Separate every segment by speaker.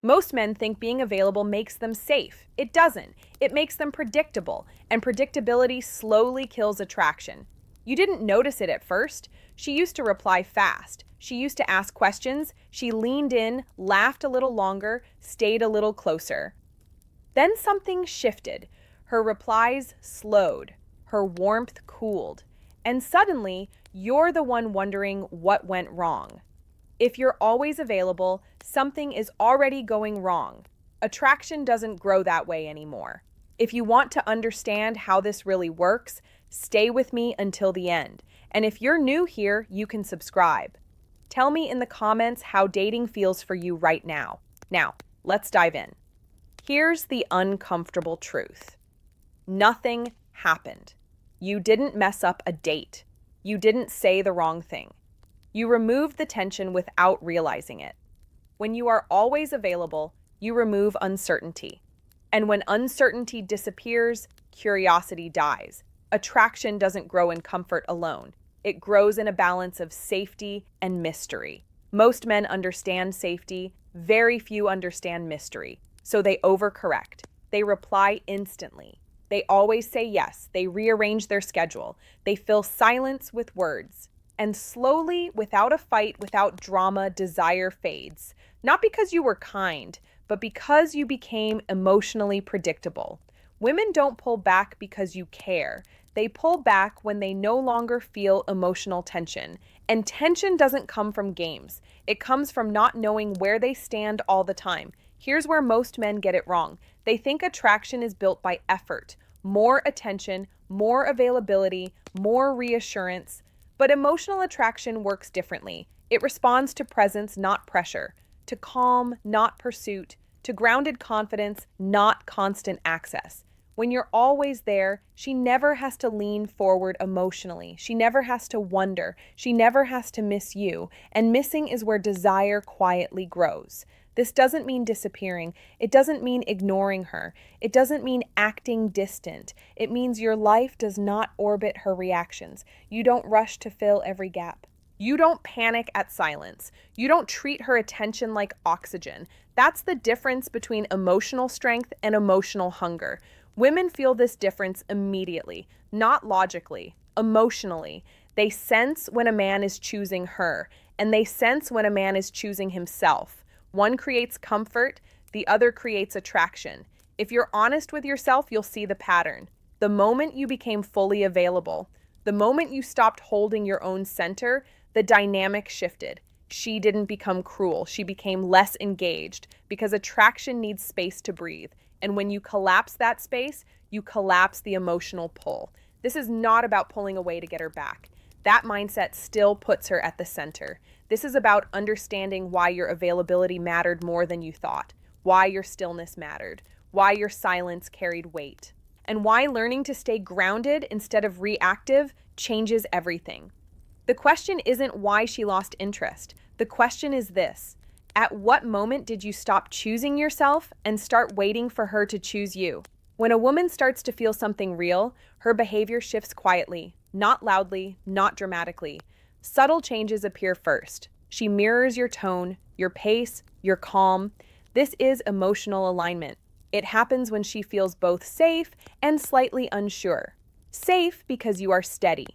Speaker 1: Most men think being available makes them safe. It doesn't. It makes them predictable, and predictability slowly kills attraction. You didn't notice it at first. She used to reply fast. She used to ask questions. She leaned in, laughed a little longer, stayed a little closer. Then something shifted. Her replies slowed. Her warmth cooled. And suddenly, you're the one wondering what went wrong. If you're always available, something is already going wrong. Attraction doesn't grow that way anymore. If you want to understand how this really works, stay with me until the end. And if you're new here, you can subscribe. Tell me in the comments how dating feels for you right now. Now, let's dive in. Here's the uncomfortable truth. Nothing happened. You didn't mess up a date. You didn't say the wrong thing. You removed the tension without realizing it. When you are always available, you remove uncertainty. And when uncertainty disappears, curiosity dies. Attraction doesn't grow in comfort alone. It grows in a balance of safety and mystery. Most men understand safety, very few understand mystery. So they overcorrect. They reply instantly. They always say yes. They rearrange their schedule. They fill silence with words. And slowly, without a fight, without drama, desire fades. Not because you were kind, but because you became emotionally predictable. Women don't pull back because you care. They pull back when they no longer feel emotional tension. And tension doesn't come from games. It comes from not knowing where they stand all the time. Here's where most men get it wrong. They think attraction is built by effort, more attention, more availability, more reassurance. But emotional attraction works differently. It responds to presence, not pressure, to calm, not pursuit, to grounded confidence, not constant access. When you're always there, she never has to lean forward emotionally. She never has to wonder. She never has to miss you. And missing is where desire quietly grows. This doesn't mean disappearing. It doesn't mean ignoring her. It doesn't mean acting distant. It means your life does not orbit her reactions. You don't rush to fill every gap. You don't panic at silence. You don't treat her attention like oxygen. That's the difference between emotional strength and emotional hunger. Women feel this difference immediately, not logically, emotionally. They sense when a man is choosing her, and they sense when a man is choosing himself. One creates comfort, the other creates attraction. If you're honest with yourself, you'll see the pattern. The moment you became fully available, the moment you stopped holding your own center, the dynamic shifted. She didn't become cruel. She became less engaged because attraction needs space to breathe. And when you collapse that space, you collapse the emotional pull. This is not about pulling away to get her back. That mindset still puts her at the center. This is about understanding why your availability mattered more than you thought, why your stillness mattered, why your silence carried weight, and why learning to stay grounded instead of reactive changes everything. The question isn't why she lost interest. The question is this: at what moment did you stop choosing yourself and start waiting for her to choose you? When a woman starts to feel something real, her behavior shifts quietly, not loudly, not dramatically. Subtle changes appear first. She mirrors your tone, your pace, your calm. This is emotional alignment. It happens when she feels both safe and slightly unsure. Safe because you are steady.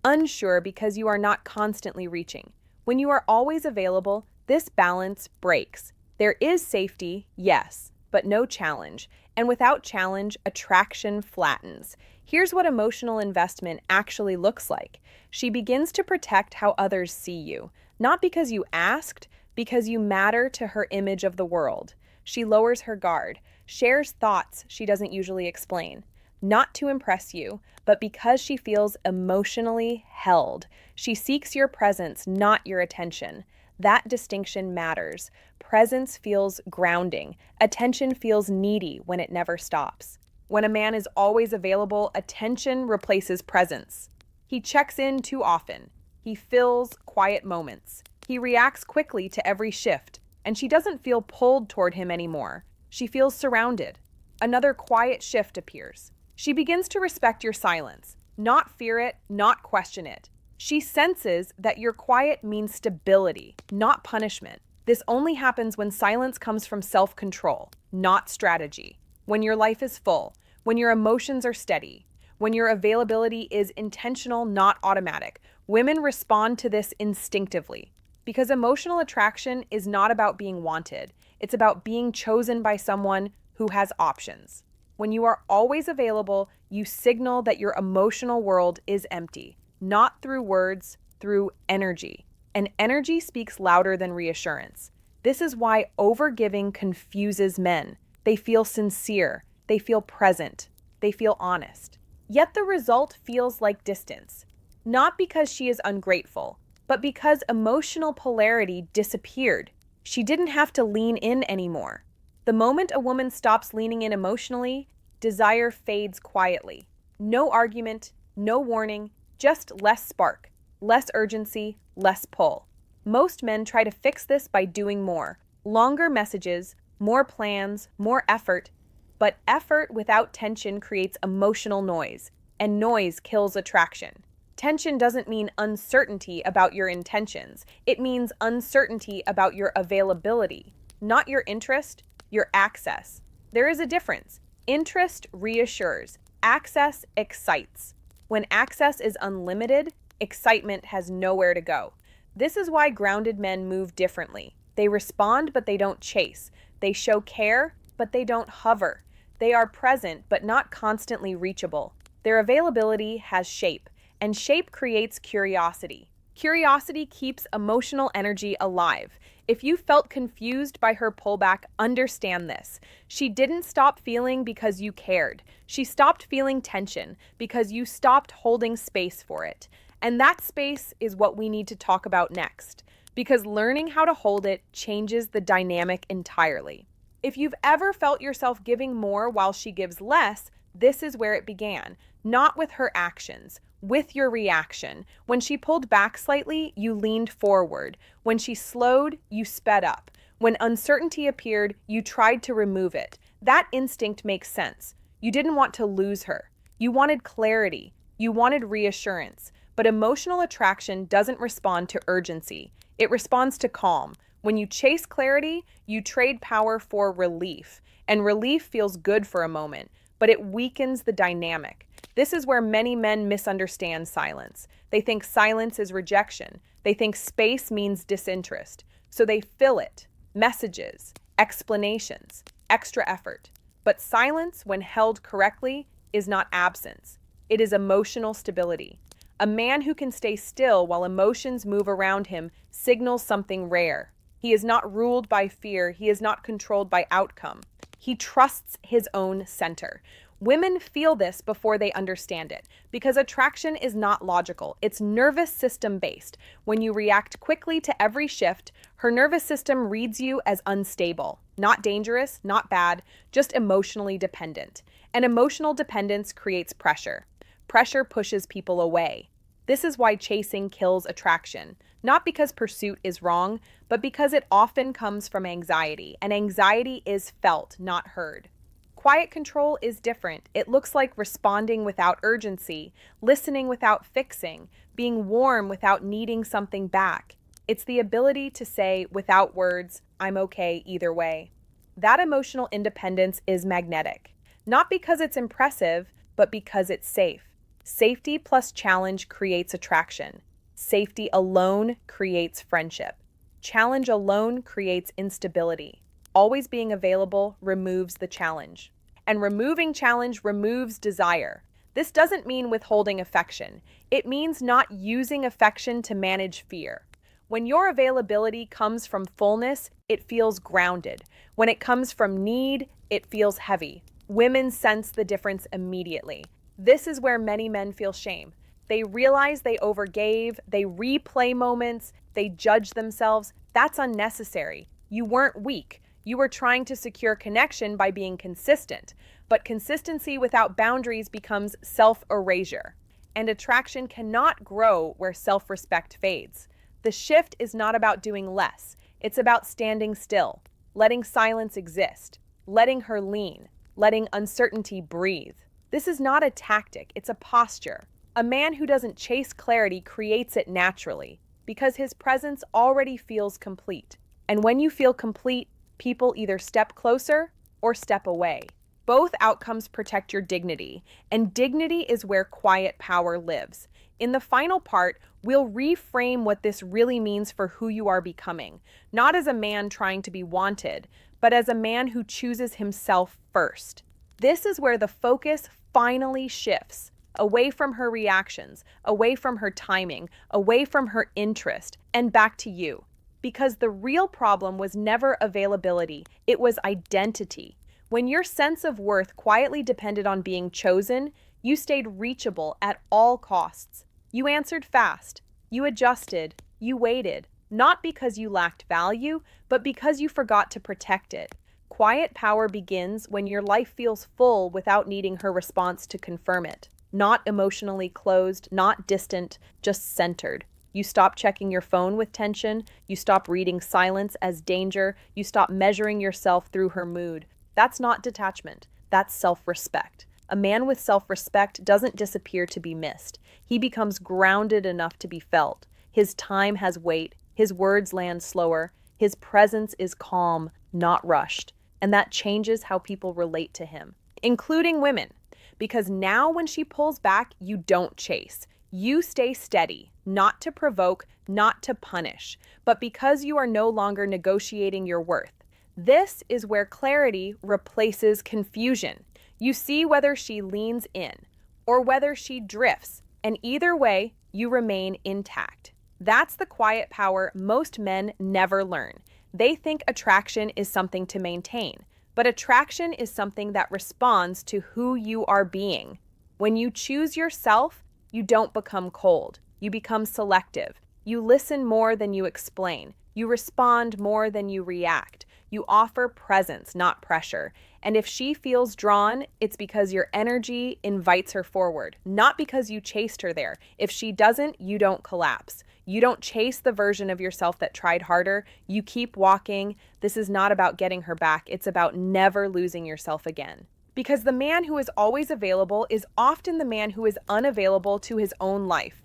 Speaker 1: Unsure because you are not constantly reaching. When you are always available, this balance breaks. There is safety, yes, but no challenge. And without challenge, attraction flattens. Here's what emotional investment actually looks like. She begins to protect how others see you, not because you asked, because you matter to her image of the world. She lowers her guard, shares thoughts she doesn't usually explain, not to impress you, but because she feels emotionally held. She seeks your presence, not your attention. That distinction matters. Presence feels grounding. Attention feels needy when it never stops. When a man is always available, attention replaces presence. He checks in too often. He fills quiet moments. He reacts quickly to every shift, and she doesn't feel pulled toward him anymore. She feels surrounded. Another quiet shift appears. She begins to respect your silence, not fear it, not question it. She senses that your quiet means stability, not punishment. This only happens when silence comes from self-control, not strategy. When your life is full, when your emotions are steady, when your availability is intentional, not automatic. Women respond to this instinctively because emotional attraction is not about being wanted. It's about being chosen by someone who has options. When you are always available, you signal that your emotional world is empty, not through words, through energy. And energy speaks louder than reassurance. This is why overgiving confuses men. They feel sincere, they feel present, they feel honest. Yet the result feels like distance. Not because she is ungrateful, but because emotional polarity disappeared. She didn't have to lean in anymore. The moment a woman stops leaning in emotionally, desire fades quietly. No argument, no warning, just less spark, less urgency, less pull. Most men try to fix this by doing more. Longer messages, more plans, more effort. But effort without tension creates emotional noise, and noise kills attraction. Tension doesn't mean uncertainty about your intentions. It means uncertainty about your availability, not your interest, your access. There is a difference. Interest reassures, access excites. When access is unlimited, excitement has nowhere to go. This is why grounded men move differently. They respond, but they don't chase. They show care, but they don't hover. They are present, but not constantly reachable. Their availability has shape, and shape creates curiosity. Curiosity keeps emotional energy alive. If you felt confused by her pullback, understand this. She didn't stop feeling because you cared. She stopped feeling tension because you stopped holding space for it. And that space is what we need to talk about next, because learning how to hold it changes the dynamic entirely. If you've ever felt yourself giving more while she gives less, this is where it began. Not with her actions, with your reaction. When she pulled back slightly, you leaned forward. When she slowed, you sped up. When uncertainty appeared, you tried to remove it. That instinct makes sense. You didn't want to lose her. You wanted clarity. You wanted reassurance. But emotional attraction doesn't respond to urgency. It responds to calm. When you chase clarity, you trade power for relief. And relief feels good for a moment, but it weakens the dynamic. This is where many men misunderstand silence. They think silence is rejection. They think space means disinterest. So they fill it. Messages, explanations, extra effort. But silence, when held correctly, is not absence. It is emotional stability. A man who can stay still while emotions move around him signals something rare. He is not ruled by fear. He is not controlled by outcome. He trusts his own center. Women feel this before they understand it, because attraction is not logical. It's nervous system based. When you react quickly to every shift, her nervous system reads you as unstable, not dangerous, not bad, just emotionally dependent. And emotional dependence creates pressure. Pressure pushes people away. This is why chasing kills attraction, not because pursuit is wrong, but because it often comes from anxiety, and anxiety is felt, not heard. Quiet control is different. It looks like responding without urgency, listening without fixing, being warm without needing something back. It's the ability to say, without words, I'm okay either way. That emotional independence is magnetic, not because it's impressive, but because it's safe. Safety plus challenge creates attraction. Safety alone creates friendship. Challenge alone creates instability. Always being available removes the challenge. And removing challenge removes desire. This doesn't mean withholding affection. It means not using affection to manage fear. When your availability comes from fullness, it feels grounded. When it comes from need, it feels heavy. Women sense the difference immediately. This is where many men feel shame. They realize they overgave, they replay moments, they judge themselves. That's unnecessary. You weren't weak. You were trying to secure connection by being consistent. But consistency without boundaries becomes self-erasure. And attraction cannot grow where self-respect fades. The shift is not about doing less. It's about standing still, letting silence exist, letting her lean, letting uncertainty breathe. This is not a tactic, it's a posture. A man who doesn't chase clarity creates it naturally, because his presence already feels complete. And when you feel complete, people either step closer or step away. Both outcomes protect your dignity, and dignity is where quiet power lives. In the final part, we'll reframe what this really means for who you are becoming, not as a man trying to be wanted, but as a man who chooses himself first. This is where the focus finally shifts, away from her reactions, away from her timing, away from her interest, and back to you. Because the real problem was never availability, it was identity. When your sense of worth quietly depended on being chosen, you stayed reachable at all costs. You answered fast, you adjusted, you waited, not because you lacked value, but because you forgot to protect it. Quiet power begins when your life feels full without needing her response to confirm it. Not emotionally closed, not distant, just centered. You stop checking your phone with tension, you stop reading silence as danger, you stop measuring yourself through her mood. That's not detachment, that's self-respect. A man with self-respect doesn't disappear to be missed. He becomes grounded enough to be felt. His time has weight, his words land slower, his presence is calm, not rushed. And that changes how people relate to him, including women. Because now when she pulls back, you don't chase. You stay steady, not to provoke, not to punish, but because you are no longer negotiating your worth. This is where clarity replaces confusion. You see whether she leans in or whether she drifts, and either way, you remain intact. That's the quiet power most men never learn. They think attraction is something to maintain, but attraction is something that responds to who you are being. When you choose yourself, you don't become cold. You become selective. You listen more than you explain. You respond more than you react. You offer presence, not pressure. And if she feels drawn, it's because your energy invites her forward, not because you chased her there. If she doesn't, you don't collapse. You don't chase the version of yourself that tried harder. You keep walking. This is not about getting her back. It's about never losing yourself again. Because the man who is always available is often the man who is unavailable to his own life.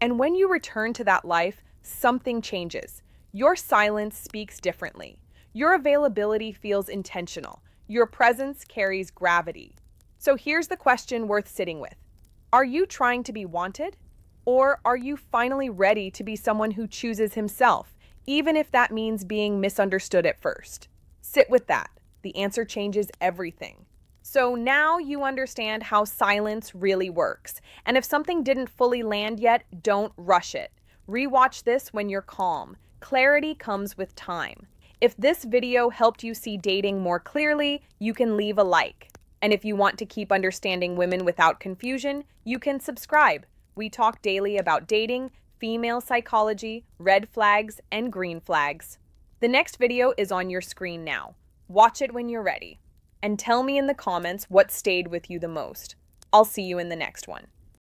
Speaker 1: And when you return to that life, something changes. Your silence speaks differently. Your availability feels intentional. Your presence carries gravity. So here's the question worth sitting with. Are you trying to be wanted? Or are you finally ready to be someone who chooses himself, even if that means being misunderstood at first? Sit with that. The answer changes everything. So now you understand how silence really works. And if something didn't fully land yet, don't rush it. Rewatch this when you're calm. Clarity comes with time. If this video helped you see dating more clearly, you can leave a like. And if you want to keep understanding women without confusion, you can subscribe. We talk daily about dating, female psychology, red flags, and green flags. The next video is on your screen now. Watch it when you're ready. And tell me in the comments what stayed with you the most. I'll see you in the next one.